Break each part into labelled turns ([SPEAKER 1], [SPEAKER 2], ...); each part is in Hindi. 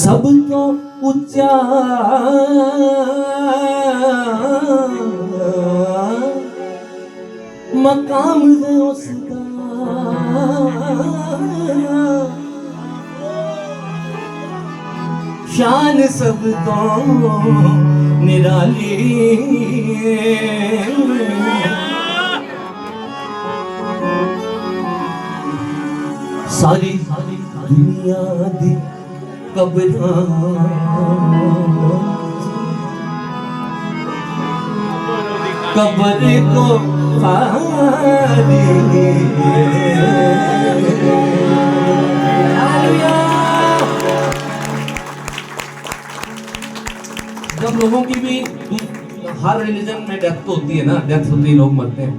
[SPEAKER 1] सब तो ऊंचा मकाम है उसका, शान सब तो निराली। सारी दुनिया दी कब्र को खाली। जब लोगों की भी हर रिलीजन में डेथ होती है ना, डेथ होती है, लोग मरते हैं,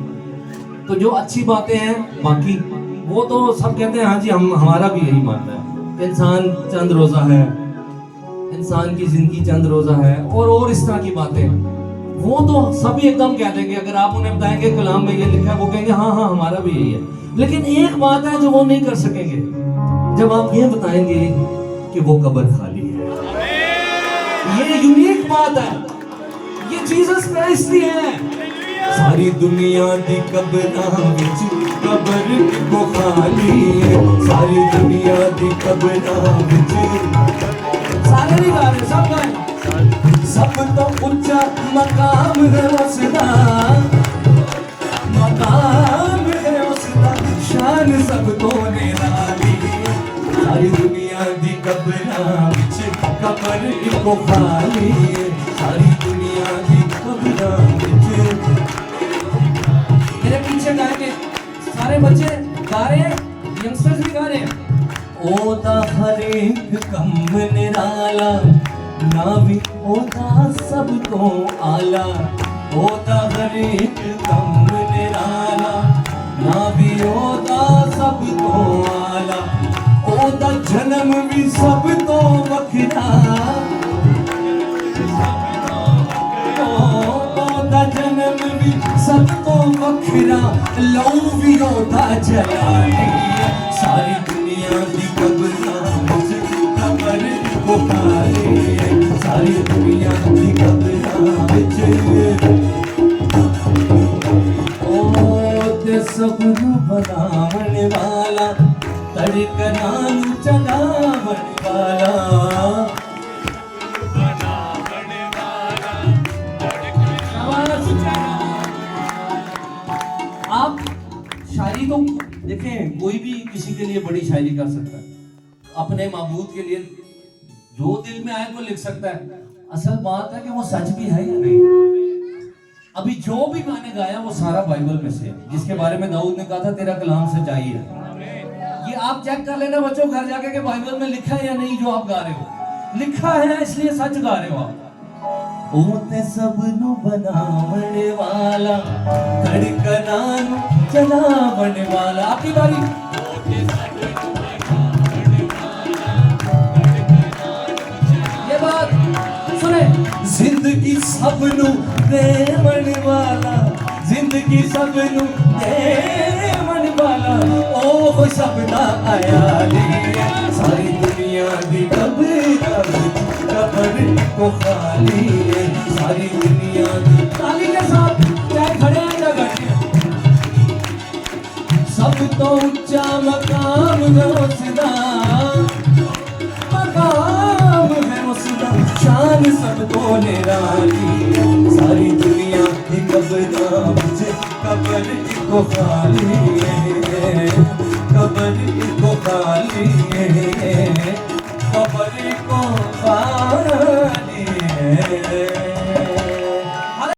[SPEAKER 1] तो जो अच्छी बातें हैं बाकी वो तो सब कहते हैं हाँ जी हमारा भी यही मानना है कि इंसान चंद रोजा है, इंसान की जिंदगी चंद रोजा है, और इस तरह की बातें वो तो सभी एकदम कह देंगे। अगर आप उन्हें बताएंगे कलाम में ये लिखा है, वो कहेंगे हाँ हाँ हमारा भी यही है। लेकिन एक बात है जो वो नहीं कर सकेंगे, जब आप ये बताएंगे कि वो कब्र खाली है। ये यूनिक बात है, ये जीसस क्राइस्ट ही है। सारी दुनिया दी कब्रां विच कब्र को खाली है, सारी दुनिया दी कब्रां विच। सारे नहीं गा रहे, सब गाए। सब तो ऊंचा मकाम है उसका, मकाम है उसका, शान सब तो निराली। सारी दुनिया दी कब्रां विच कब्र को खाली है, सारी दुनिया दी कब्रां विच। मेरे पीछे गाएंगे सारे बच्चे गा रहे हैं, यंगस्टर्स भी गा रहे हैं। ओदा हर एक कम निराला, ना भी ओदा सब तो आला। ओदा हर एक कम निराला, ना भी ओदा सब तो आला। ओदा जन्म भी सब तो वखरा, ओदा जन्म भी सब तो वखरा, लौ भी ओदा जला। सारी दुनिया दी कब्रां विच कब्र को खाली है, सारी दुनिया दी कब्रां विच। ओ ते सब नू बनावण वाला, तड़कना नू चलावण वाला। आप शायरी तो देखें, कोई भी किसी के लिए बड़ी शायरी कर सकता है, अपने महबूब के लिए जो दिल में आए वो लिख सकता है। असल बात है कि वो सच भी है या नहीं। अभी जो भी मैंने गाया वो सारा बाइबल में से है, जिसके बारे में दाऊद ने कहा था तेरा कलाम सच्चाई है। ये आप चेक कर लेना बच्चों घर जाके कि बाइबल में लिखा है या नहीं जो आप गा रहे हो। लिखा है इसलिए सच गा रहे हो आप। ओते सब नु बनावण वाला, धड़कना नु चलावण वाला। आपकी बारी। ये बात सुने, जिंदगी सब नु देवण वाला, जिंदगी सब नु देवण वाला। ओ सब दा आया ली, सारी दुनिया दी कब्र को खाली है, सारी दुनिया दी। ताली के साथ चाहे खड़े हैं या बैठे हैं। सब तो ऊंचा मकाम है उसका, मकाम है उसका, शान सब तो निराली। सारी दुनिया की कब्रां विच कब्र को खाली है, कब्र को खाली है।